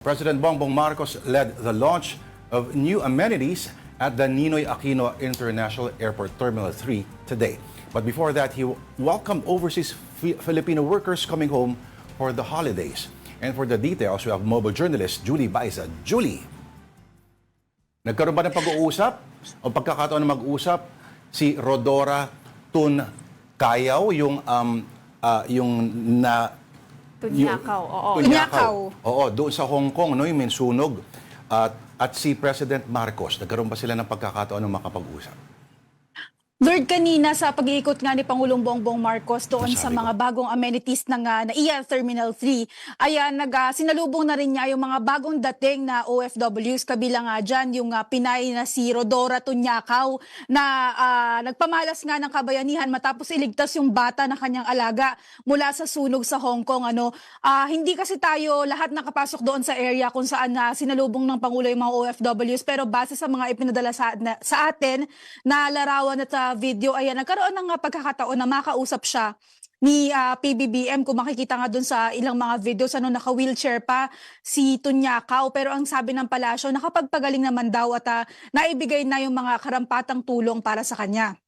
President Bongbong Marcos led the launch of new amenities at the Ninoy Aquino International Airport Terminal 3 today. But before that, he welcomed overseas Filipino workers coming home for the holidays. And for the details, we have mobile journalist Julie Baiza. Julie, nagkaroon ba ng pag-uusap o pagkakataon na mag-usap si Rodora Tun Cayaw, yung Tunyakaw, oo. Tunyakaw. Oo, doon sa Hong Kong, no, yung Minsunog. At si President Marcos, nagkaroon ba sila ng pagkakataon ng makapag-usap? Lord, kanina sa pag-iikot nga ni Pangulong Bongbong Marcos doon sa mga bagong amenities ng NAIA Terminal 3, ayan, sinalubong na rin niya yung mga bagong dating na OFWs, kabilang nga dyan yung Pinay na si Rodora Tunyakaw na nagpamalas nga ng kabayanihan matapos iligtas yung bata na kanyang alaga mula sa sunog sa Hong Kong. Hindi kasi tayo lahat nakapasok doon sa area kung saan sinalubong ng Pangulo yung mga OFWs, pero base sa mga ipinadala sa atin na larawan at video, ayan, nagkaroon ng pagkakataon na makausap siya ni PBBM. Kung makikita nga dun sa ilang mga videos, naka-wheelchair pa si Tunyakaw. Pero ang sabi ng palasyo, nakapagpagaling naman daw at naibigay na yung mga karampatang tulong para sa kanya.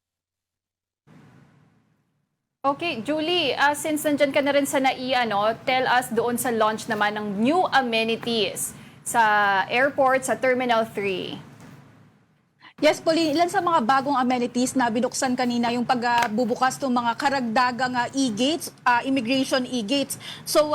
Okay, Julie, since nandyan ka na rin sa NAIA, tell us doon sa launch naman ng new amenities sa airport, sa Terminal 3. Yes, Pauline, ilan sa mga bagong amenities na binuksan kanina yung pagbubukas ng mga karagdagang e-gates, immigration e-gates. So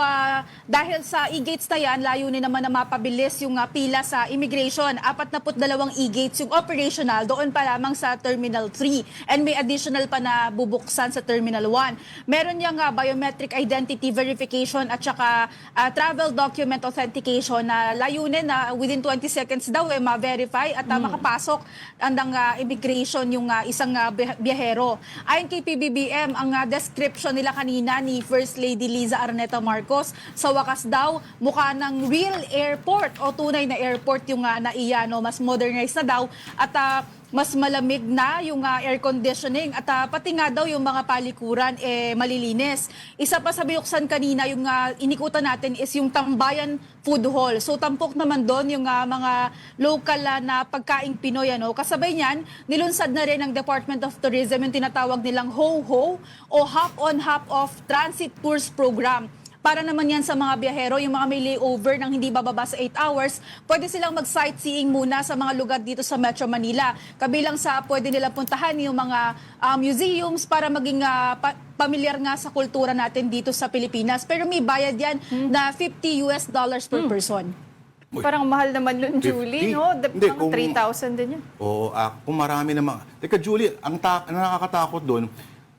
dahil sa e-gates na yan, layunin naman na mapabilis yung pila sa immigration. 42 e-gates yung operational doon pa lamang sa Terminal 3. And may additional pa na bubuksan sa Terminal 1. Meron yung biometric identity verification at saka travel document authentication na layunin na within 20 seconds daw ma-verify at makapasok andang immigration yung isang biyahero. Ayon kay PBBM, ang description nila kanina ni First Lady Liza Araneta Marcos, sa wakas daw, mukha ng real airport o tunay na airport yung NAIA, mas modernized na daw at mas malamig na yung air conditioning at pati nga daw yung mga palikuran malilinis. Isa pa sa binuksan kanina yung inikutan natin is yung Tambayan Food Hall. So tampok naman doon yung mga local na pagkaing Pinoy. Kasabay niyan, nilunsad na rin ng Department of Tourism yung tinatawag nilang HO-HO o Hop-on Hop-off Transit Tours Program. Para naman yan sa mga biyahero, yung mga may layover ng hindi bababa sa 8 hours, pwede silang mag-sightseeing muna sa mga lugar dito sa Metro Manila. Kabilang sa pwede nilang puntahan yung mga museums para maging pamilyar nga sa kultura natin dito sa Pilipinas. Pero may bayad yan na $50 per person. Parang mahal naman nun, Julie, no? Hindi, Parang 3,000 din yun. Oo, kung marami naman. Teka, Julie, ang nakakatakot doon,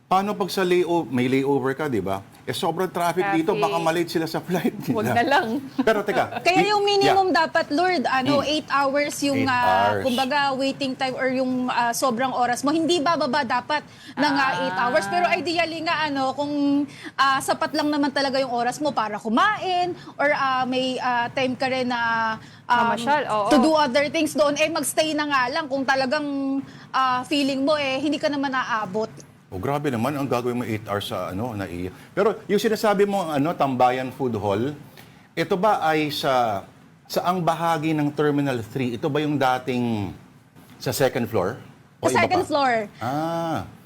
paano pag sa may layover ka, di ba? Sobrang traffic dito, baka malate sila sa flight nila. Huwag na lang. Pero teka. Kaya yung minimum dapat, Lord, 8 hours yung 8 hours. kumbaga waiting time or yung sobrang oras mo. Hindi bababa dapat ng 8 hours. Pero ideally nga, kung sapat lang naman talaga yung oras mo para kumain or may time ka rin na Mamasyal, oo. to do other things doon, magstay na nga lang kung talagang feeling mo hindi ka naman naaabot. Oh, grabe naman ang gagawin mo 8 hours sa NAIA. Pero yung sinasabi mo Tambayan Food Hall, ito ba ay sa ang bahagi ng Terminal 3? Ito ba yung dating sa second floor? O Sa iba second pa? floor.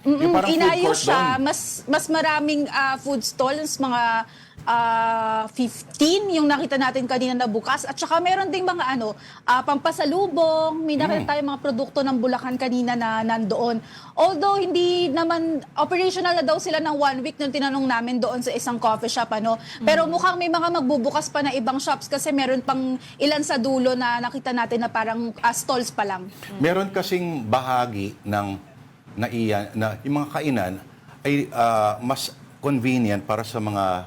Yung parang food Inayos court siya, doon. mas maraming food stalls, mga 15 yung nakita natin kanina na bukas. At saka meron ding mga pampasalubong, may nakita tayong mga produkto ng Bulacan kanina na nandoon. Although hindi naman operational na daw sila ng 1 week nung tinanong namin doon sa isang coffee shop. Pero mukhang may mga magbubukas pa na ibang shops kasi meron pang ilan sa dulo na nakita natin na parang stalls pa lang. Meron kasing bahagi ng NAIA na yung mga kainan ay mas convenient para sa mga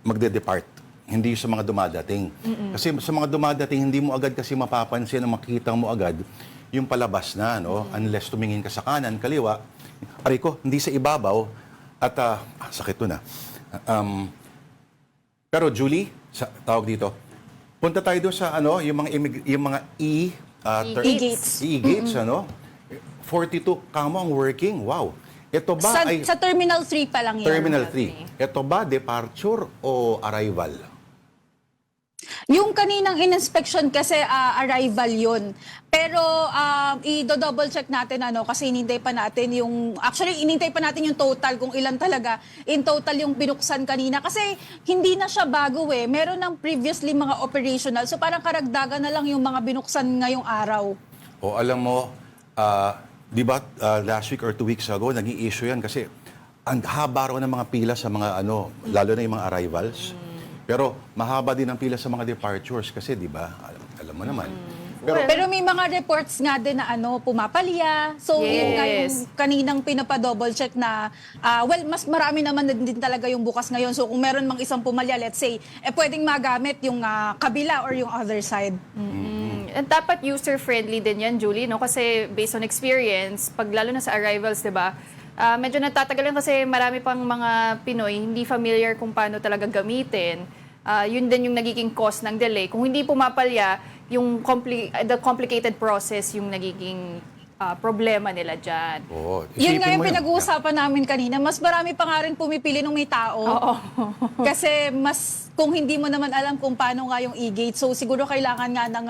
magde-depart, hindi sa mga dumadating. Kasi sa mga dumadating, hindi mo agad kasi mapapansin na makikita mo agad yung palabas na, unless tumingin ka sa kanan, kaliwa, aray ko, hindi sa ibabaw, at sakit to na. Pero Julie, tawag dito, punta tayo doon sa yung mga E-gates. E-gates, 42 kamo ang working, wow. Ito ba ay Sa Terminal 3 pa lang yan. Terminal 3? Ito ba departure o arrival? Yung kaninang in-inspection kasi arrival yun. Pero i-double check natin kasi inintay pa natin yung total kung ilan talaga in total yung binuksan kanina kasi hindi na siya bago eh. Meron ng previously mga operational. So parang karagdagan na lang yung mga binuksan ngayong araw. O alam mo, di ba last week or 2 weeks ago, naging issue yan kasi ang haba raw ng mga pila sa mga lalo na yung mga arrivals. Pero mahaba din ang pila sa mga departures kasi di ba, alam mo naman. Pero may mga reports nga din na pumapalya. So, yun nga yung Yes. kaninang pinapa-double check na, mas marami naman din talaga yung bukas ngayon. So, kung meron mang isang pumalya, let's say, pwedeng magamit yung kabila or yung other side. And dapat user-friendly din yan, Julie, no? Kasi based on experience, pag lalo na sa arrivals, di ba, medyo natatagal yan kasi marami pang mga Pinoy hindi familiar kung paano talaga gamitin. Yun din yung nagiging cause ng delay. Kung hindi pumapalya, yung the complicated process yung nagiging problema nila dyan. Oo, Yun nga isipin yung mo pinag-uusapan namin kanina. Mas marami pa nga rin pumipili nung may tao. Oo. Kasi kung hindi mo naman alam kung paano nga yung e-gate, so siguro kailangan nga ng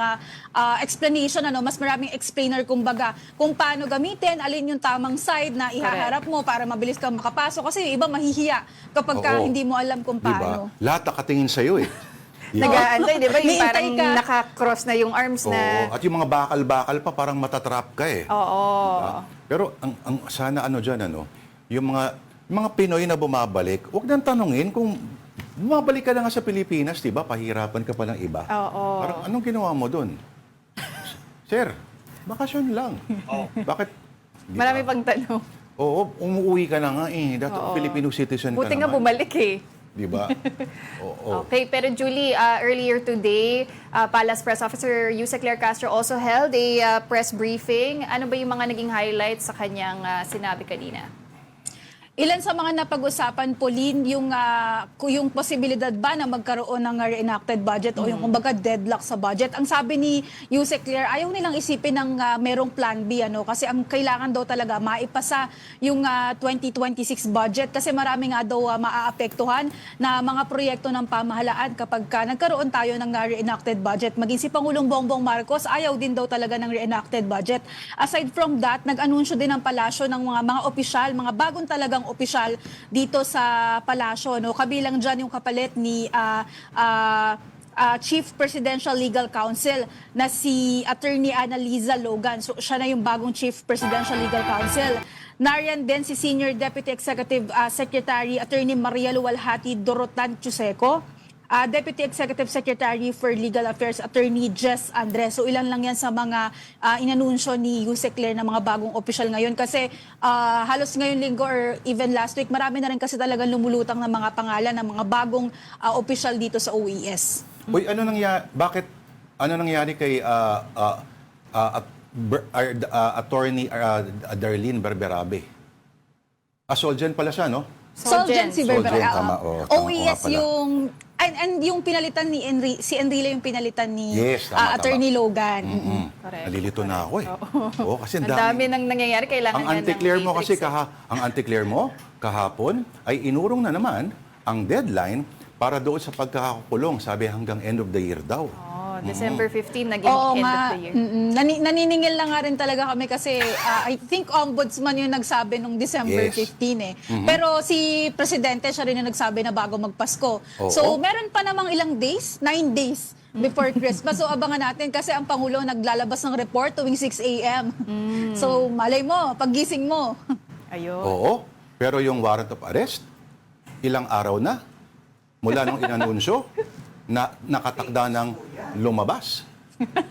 explanation, mas maraming explainer kumbaga kung paano gamitin, alin yung tamang side na ihaharap mo para mabilis kang makapasok. Kasi yung iba mahihiya kapag Oo. hindi mo alam kung paano. Diba? Lahat nakatingin sa'yo eh. Diba? Nag-aantay, di ba? Yung May parang intay ka. naka-cross na yung arms Oo. na... At yung mga bakal-bakal pa, parang matatrap ka eh. Oo. Diba? Pero ang sana dyan, yung mga Pinoy na bumabalik, huwag nang tanungin kung bumabalik ka na nga sa Pilipinas, di ba? Pahirapan ka pa ng iba. Oo. Parang anong ginawa mo doon? Sir, bakasyon lang. Bakit? Di Marami ba? pang tanong. Oo, umuwi ka na nga eh. Dati Oo. Filipino citizen Buti ka nga naman. bumalik eh. Di ba? Oo. Okay, pero Julie, earlier today, Palace Press Officer Yusek Claire Castro also held a press briefing. Ano ba yung mga naging highlights sa kanyang sinabi kanina? Ilan sa mga napag-usapan, Pauline, yung posibilidad ba na magkaroon ng reenacted budget o yung kumbaga deadlock sa budget? Ang sabi ni Yusek Claire, ayaw nilang isipin ng merong plan B, kasi ang kailangan daw talaga maipasa yung 2026 budget kasi marami nga daw maaapektuhan na mga proyekto ng pamahalaan kapag nagkaroon tayo ng reenacted budget. Maging si Pangulong Bongbong Marcos, ayaw din daw talaga ng reenacted budget. Aside from that, nag-anunsyo din ang palasyo ng mga opisyal, mga bagong talagang opisyal dito sa palasyo, kabilang dyan yung kapalit ni Chief Presidential Legal Counsel na si Attorney Annalisa Logan. So siya na yung bagong Chief Presidential Legal Counsel. Nariyan din si Senior Deputy Executive Secretary Attorney Maria Luwalhati Dorotan Chuseco. Deputy Executive Secretary for Legal Affairs, Attorney Jess Andres. So ilan lang yan sa mga inanunsyo ni Yusek Claire na mga bagong opisyal ngayon. Kasi halos ngayon linggo or even last week, marami na rin kasi talagang lumulutang ng mga pangalan ng mga bagong opisyal dito sa OES. Uy, ano nangyari kay Attorney Darlene Berberabe? Solgen pala siya, no? Solgen si Solgen, Berbera. tama. Oo, tama ko OES nga pala. yung... And yung pinalitan ni si Enrile yung pinalitan ni Yes, tama, Attorney Logan. Correct. Nalilito na ako eh. Oo, kasi Ang dami nang nangyayari, kailangan ang yan ng anti-clear mo matrix, kasi ang anti-clear mo kahapon ay inurong na naman ang deadline para doon sa pagkakakulong, sabi hanggang end of the year daw. December 15, naging Oo end nga. of the year. Naniningil lang nga rin talaga kami kasi I think ombudsman yung nagsabi nung December Yes. 15 eh. Pero si Presidente, siya rin yung nagsabi na bago magpasko. Oo. So meron pa namang ilang days, 9 days before Christmas. So abangan natin kasi ang Pangulo naglalabas ng report tuwing 6 a.m. So malay mo, paggising mo. Ayun. Oo, pero yung warrant of arrest, ilang araw na mula nung inanunsyo na nakatakda ng lumabas.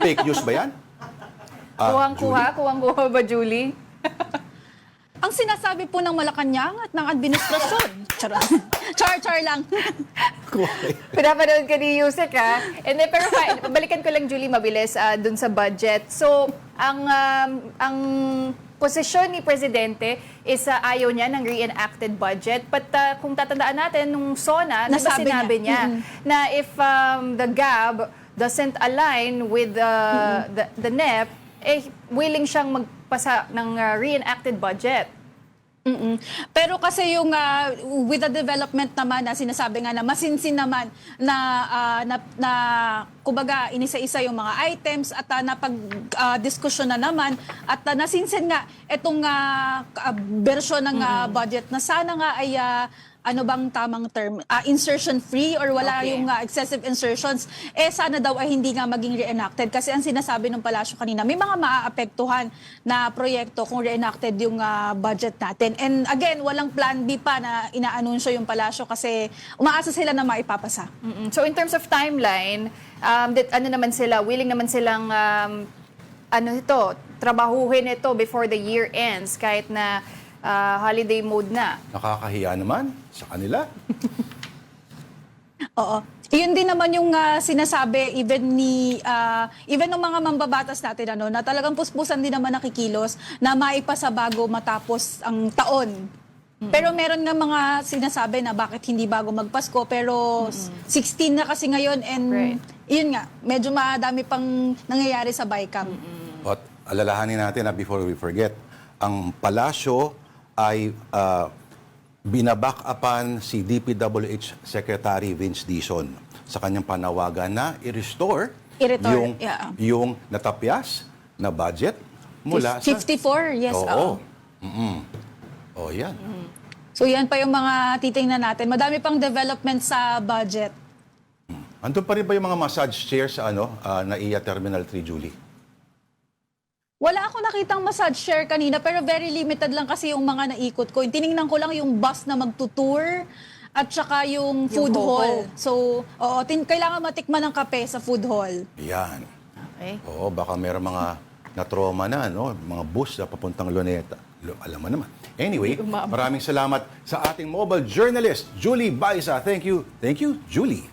Fake news ba yan? Kuwang-kuha ba, Julie? Ang sinasabi po ng Malacanang at ng administrasyon. Char lang. Pinapanood ka ni Yusek, ha? And then, pero balikan ko lang, Julie, mabilis dun sa budget. So, ang posisyon ni Presidente is ayaw niya ng reenacted budget. But kung tatandaan natin, nung SONA, Nasabi sinabi niya na if the GAB doesn't align with the NEP, willing siyang magpasa ng reenacted budget. Pero kasi yung with the development naman na sinasabi nga na masinsin naman na kumbaga inisa-isa yung mga items at napag-diskusyon na naman at nasinsin nga itong version ng budget na sana nga ay ano bang tamang term? Insertion free or wala Okay. yung excessive insertions. Sana daw ay hindi nga maging reenacted kasi ang sinasabi ng palasyo kanina, may mga maaapektuhan na proyekto kung reenacted yung budget natin. And again, walang plan B pa na inaanunsyo yung palasyo kasi umaasa sila na maipapasa. So in terms of timeline, willing naman silang trabahuhin ito before the year ends kahit na holiday mode na. Nakakahiya naman sa kanila. Oo. Yun din naman yung sinasabi even ng mga mambabatas natin na talagang puspusan din naman nakikilos na maipasa bago matapos ang taon. Pero meron nga mga sinasabi na bakit hindi bago magpasko pero 16 na kasi ngayon and Right. yun nga, medyo madami pang nangyayari sa BICAM. At alalahanin natin na before we forget, ang palasyo ay binaback-upan si DPWH Secretary Vince Dizon sa kanyang panawagan na i-restore yung natapyas na budget mula 54, yes. Oo. Oh, yan. So yan pa yung mga titingnan natin. Madami pang development sa budget. Andun pa rin ba yung mga massage chairs sa NAIA Terminal 3, Julie? Wala ako nakitang massage chair kanina pero very limited lang kasi yung mga naikot ko. Tiningnan ko lang yung bus na magtutour at saka yung food Ho-ho. hall. So, kailangan matikman ng kape sa food hall. Yan. Okay. Oo, baka meron mga na-trauma na, no? Mga bus na papuntang Luneta. Alam mo naman. Anyway, maraming salamat sa ating mobile journalist, Julie Baisa. Thank you. Thank you, Julie.